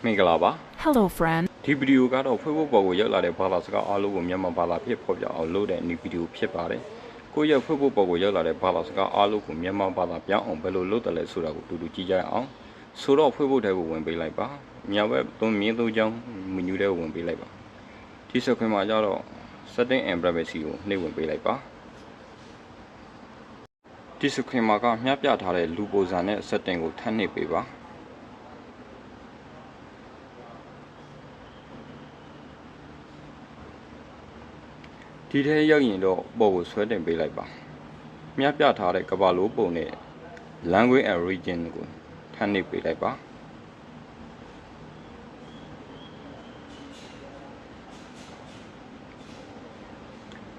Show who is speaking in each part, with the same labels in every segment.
Speaker 1: မင်္ဂလာပါ
Speaker 2: Hello, friend.
Speaker 1: ဒီဗီဒီယိုကတော့ Facebook ပေါ်ကိုရောက်လာတဲ့ဘာသာစကားအားလုံးကိုမြန်မာဘာသာဖြစ်ဖော်ပြအောင်လုပ်တဲ့ဒီဗီဒီယိုဖြစ်ပါတယ်ကိုယ့်ရဲ့ Facebook ပေါ်ကိုရောက်လာတဲ့ဘာသာစကားအားလုံးကိုမြန်မာဘာသာပြောင်းအောင်ဘယ်လိုလုပ်တယ်လဲဆိုတာကိုတူတူကြည့်ကြရအောင်ဆိုတော့ Facebook ထဲကိုဝင်ပေးလိုက်ပါညာဘက်သွင်းမြင်းသုံးချောင်းမနူထဲကိုဝင်ပေးလိုက်ပါဒီစခွင့်မှာကျတော့ Setting and Privacy ကိုနှိပ်ဝင်ပေးလိုက်ပါဒီစခွင့်မှာကမျှပြထားတဲ့လူပုံစံနဲ့ Setting ကိုထပ်နှိပ်ပေးပါဒီထဲရောက်ရင်တော့ပေါ်ကိုဆွဲတင်ပေးလိုက်ပါမြတ်ပြထားတဲ့ကဘာလိုပုံနဲ့ language and region ကိုထပ်နှိပ်ပေးလိုက်ပါ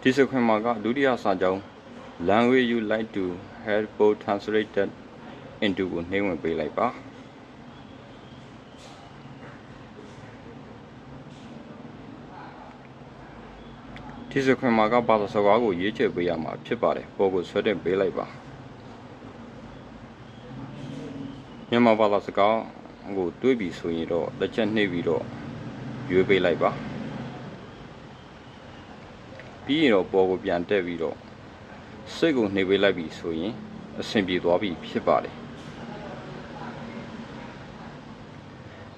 Speaker 1: ဒီစခွင့်မှာကဒုတိယစာကြောင်း language you like to have both translated into ကိုနှိပ်ဝင်ပေးလိုက်ပါဒီစခွင့်မှာကဘာသာစကားကိုရေးချယ်ပေးရမှာဖြစ်ပါတယ်ပေါ်ကိုဆွဲတင်ပေးလိုက်ပါမြန်မာဘာသာစကားကိုတွေးပြီးဆိုရင်တော့တစ်ချက်နှိပ်ပြီးတော့ရွေးပေးလိုက်ပါပြီးရင်တော့ပေါ်ကိုပြန်တက်ပြီးတော့စိတ်ကိုနှိပ်ပေးလိုက်ပြီးဆိုရင်အဆင်ပြေသွားပြီဖြစ်ပါတယ်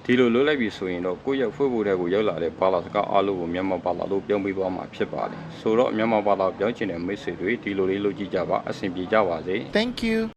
Speaker 1: ဒီလိုလုပ်လိုက်ပြီဆိုရင်တော့ကိုယ့်ရဲ့ Facebook ထဲကိုရောက်လာတဲ့ဘာသာစကားအားလုံးကိုမြန်မာဘာသာလို့ပြောင်းပေးသွားမှာဖြစ်ပါတယ်ဆိုတော့မြန်မာဘာသာပြောင်းချင်တဲ့မိတ်ဆွေတွေဒီလိုလေးလုပ်ကြည့်ကြပါအဆင်ပြေကြပါစေ
Speaker 2: Thank you.